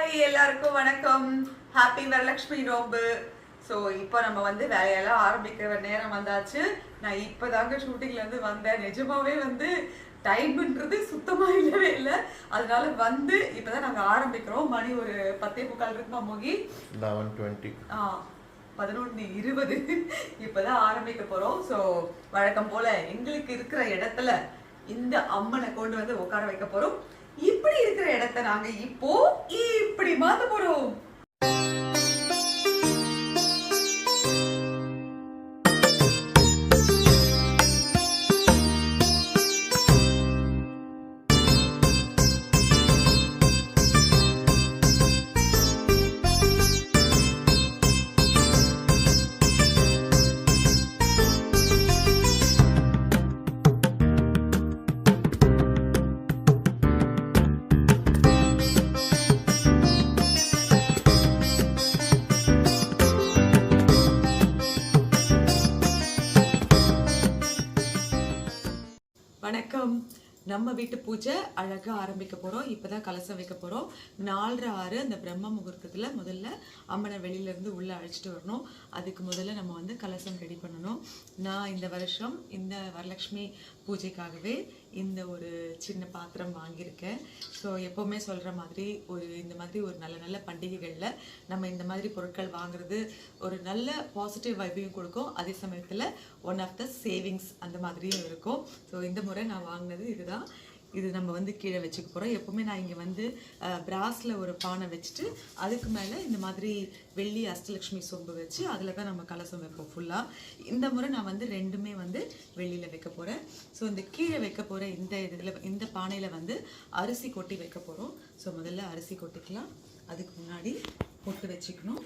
Hi எல்லாருக்கும் வணக்கம். Happy Varalakshmi நோம்பு. ஸோ இப்போ நம்ம வந்து வேலையெல்லாம் ஆரம்பிக்கிற நேரம் வந்தாச்சு. நான் இப்போதாங்க ஷூட்டிங்ல இருந்து வந்தேன். நிஜமாவே வந்து டைம்ன்றது சுத்தமா இல்லவே இல்லை. அதனால வந்து இப்போதான் நாங்கள் ஆரம்பிக்கிறோம். மணி ஒரு 10:45 இருக்குமா மோகி? 11:20. 11:20 இப்போதான் ஆரம்பிக்க போறோம். ஸோ வழக்கம் போல எங்களுக்கு இருக்கிற இடத்துல இந்த அம்மனை கொண்டு வந்து உட்கார வைக்க போறோம். இப்படி இருக்கிற இடத்த நாங்க இப்போ இப்படி மாத்த போறோம். வணக்கம். நம்ம வீட்டு பூஜை அழகா ஆரம்பிக்க போறோம். இப்பதான் கலசம் வைக்க போறோம். 4:06 அந்த பிரம்ம முகூர்த்தத்துல முதல்ல அம்மனை வெளியில இருந்து உள்ள அழைச்சிட்டு வரணும். அதுக்கு முதல்ல நம்ம வந்து கலசம் ரெடி பண்ணணும். நான் இந்த வருஷம் இந்த வரலட்சுமி பூஜைக்காகவே இந்த ஒரு சின்ன பாத்திரம் வாங்கியிருக்கேன். ஸோ எப்போவுமே சொல்கிற மாதிரி இந்த மாதிரி ஒரு நல்ல நல்ல பண்டிகைகளில் நம்ம இந்த மாதிரி பொருட்கள் வாங்குறது ஒரு நல்ல பாசிட்டிவ் வைப்பையும் கொடுக்கும். அதே சமயத்தில் ஒன் ஆஃப் த சேவிங்ஸ் அந்த மாதிரியும் இருக்கும். ஸோ இந்த முறை நான் வாங்கினது இதுதான். இது நம்ம வந்து கீழே வச்சுக்க போகிறோம். எப்போவுமே நான் இங்கே வந்து பிராஸில் ஒரு பானை வச்சுட்டு அதுக்கு மேலே இந்த மாதிரி வெள்ளி அஷ்டலக்ஷ்மி சொம்பு வச்சு அதில் தான் நம்ம கலசம் வைப்போம் ஃபுல்லாக. இந்த முறை நான் வந்து ரெண்டுமே வந்து வெள்ளியில் வைக்க போகிறேன். ஸோ இந்த கீழே வைக்க போகிற இந்த பானையில் வந்து அரிசி கொட்டி வைக்க போகிறோம். ஸோ முதல்ல அரிசி கொட்டிக்கலாம். அதுக்கு முன்னாடி பொட்டு வச்சுக்கணும்.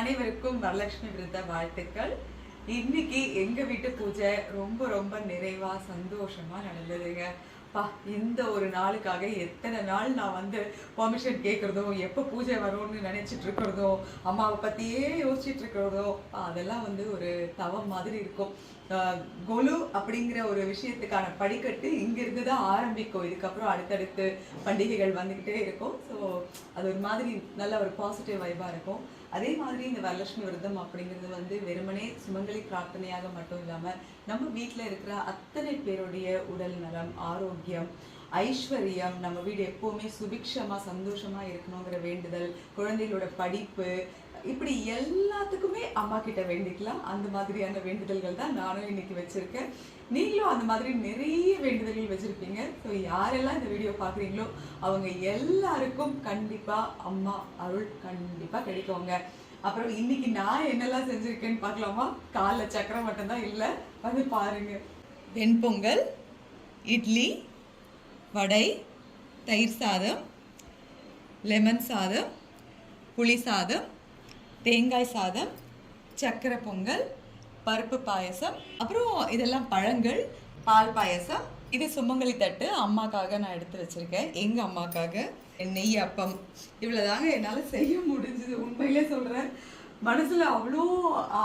அனைவருக்கும் வரலட்சுமி விருத வாழ்த்துக்கள். இன்னைக்கு எங்க வீட்டு பூஜை ரொம்ப ரொம்ப நிறைவா சந்தோஷமா நடந்ததுங்க. இந்த ஒரு நாளுக்காக எத்தனை நாள் நான் வந்து பெர்மிஷன் கேட்கறதும், எப்போ பூஜை வரும்னு நினைச்சிட்டு இருக்கிறதோ, அம்மாவை பத்தியே யோசிச்சுட்டு இருக்கிறதோ, அதெல்லாம் வந்து ஒரு தவம் மாதிரி இருக்கும். கொலு அப்படிங்கிற ஒரு விஷயத்துக்கான படிக்கட்டு இங்கிருந்து தான் ஆரம்பிக்கும். இதுக்கப்புறம் அடுத்தடுத்து பண்டிகைகள் வந்துக்கிட்டே இருக்கும். ஸோ அது ஒரு மாதிரி நல்ல ஒரு பாசிட்டிவ் வைபாக இருக்கும். அதே மாதிரி இந்த வரலட்சுமி விரதம் அப்படிங்கிறது வந்து வெறுமனே சுமங்கலி பிரார்த்தனையாக மட்டும் இல்லாமல் நம்ம வீட்டில் இருக்கிற அத்தனை பேருடைய உடல் நலம், ஆரோக்கியம், ஐஸ்வர்யம், நம்ம வீடு எப்போவுமே சுபிக்ஷமாக சந்தோஷமாக இருக்கணுங்கிற வேண்டுதல், குழந்தைகளோட படிப்பு, இப்படி எல்லாத்துக்குமே அம்மா கிட்ட வேண்டிக்கலாம். அந்த மாதிரியான வேண்டுதல்கள் தான் நானும் இன்னைக்கு வச்சிருக்கேன். நீங்களும் அந்த மாதிரி நிறைய வேண்டுதல்கள் வச்சிருப்பீங்க. ஸோ யாரெல்லாம் இந்த வீடியோ பார்க்குறீங்களோ அவங்க எல்லாருக்கும் கண்டிப்பா அம்மா அருள் கண்டிப்பா கிடைக்குங்க. அப்புறம் இன்னைக்கு நான் என்னெல்லாம் செஞ்சிருக்கேன்னு பார்க்கலாமா? காலைல சக்கரை மட்டும்தான் இல்லை, வந்து பாருங்க. வெண்பொங்கல், இட்லி, வடை, தயிர் சாதம், லெமன் சாதம், புளி சாதம், தேங்காய் சாதம், சக்கரை பொங்கல், பருப்பு பாயசம், அப்புறம் இதெல்லாம் பழங்கள், பால் பாயசம். இது சுமங்கலி தட்டு அம்மாக்காக நான் எடுத்து வச்சிருக்கேன். எங்கள் அம்மாக்காக நெய் அப்பம். இவ்வளோதாங்க என்னால் செய்ய முடிஞ்சது. உண்மையிலே சொல்கிறேன், மனசுல அவ்வளோ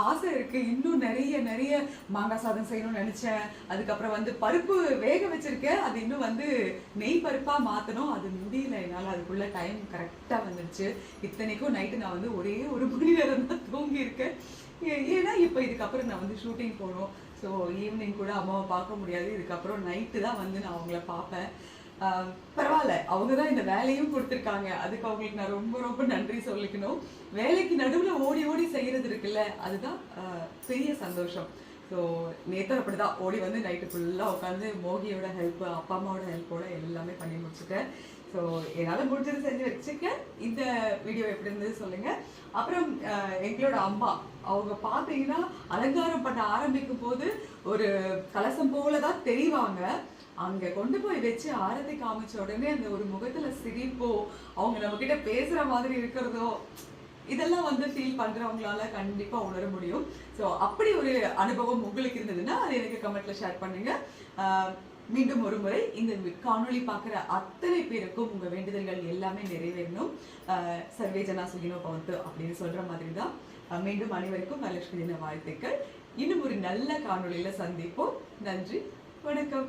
ஆசை இருக்கு. இன்னும் நிறைய நிறைய மாங்காய் சாதம் செய்யணும்னு நினைச்சேன். அதுக்கப்புறம் வந்து பருப்பு வேக வச்சிருக்கேன், அது இன்னும் வந்து நெய் பருப்பா மாத்தணும். அது முடியல என்னால். அதுக்குள்ள டைம் கரெக்டா வந்துருச்சு. இத்தனைக்கும் நைட்டு நான் வந்து ஒரே ஒரு மணி நேரம் தான் தூங்கி இருக்கேன். ஏன்னா இப்போ இதுக்கப்புறம் நான் வந்து ஷூட்டிங் போகணும். ஸோ ஈவினிங் கூட அம்மாவை பார்க்க முடியாது. இதுக்கப்புறம் நைட்டு தான் வந்து நான் அவங்கள பார்ப்பேன். பரவாயில்ல, அவங்க தான் இந்த வேலையும் கொடுத்துருக்காங்க. அதுக்கு அவங்களுக்கு நான் ரொம்ப ரொம்ப நன்றி சொல்லிக்கணும். வேலைக்கு நடுவில் ஓடி ஓடி செய்யறது இருக்குல்ல, அதுதான் பெரிய சந்தோஷம். ஸோ நேற்று அப்படிதான் ஓடி வந்து நைட்டு ஃபுல்லாக உட்காந்து மோகியோட ஹெல்ப், அப்பா அம்மாவோட ஹெல்ப்போட எல்லாமே பண்ணி முடிச்சுட்டேன். ஸோ என்னால் முடிஞ்சது செஞ்சு வச்சுருக்கேன். இந்த வீடியோ எப்படி இருந்தது சொல்லுங்கள். அப்புறம் எங்களோட அம்மா அவங்க பார்த்தீங்கன்னா அலங்காரம் பண்ண ஆரம்பிக்கும் போது ஒரு கலசம் போல தான் தெரிவாங்க. அங்கே கொண்டு போய் வச்சு ஆரத்தி காமிச்ச உடனே அந்த ஒரு முகத்துல சிரிப்போ, அவங்க நம்ம கிட்ட பேசுற மாதிரி இருக்கிறதோ, இதெல்லாம் வந்து ஃபீல் பண்றவங்களால கண்டிப்பா உணர முடியும். ஸோ அப்படி ஒரு அனுபவம் உங்களுக்கு இருந்ததுன்னா அது எனக்கு கமெண்ட்ல ஷேர் பண்ணுங்க. மீண்டும் ஒரு முறை இந்த காணொளி பார்க்குற அத்தனை பேருக்கும் உங்க வேண்டுதல்கள் எல்லாமே நிறைவேறணும். சர்வே ஜனா சுகினோ பவந்து அப்படின்னு சொல்ற மாதிரி தான். மீண்டும் அனைவருக்கும் வரலட்சுமி தின வாழ்த்துக்கள். இன்னும் ஒரு நல்ல காணொளியில சந்திப்போம். நன்றி, வணக்கம்.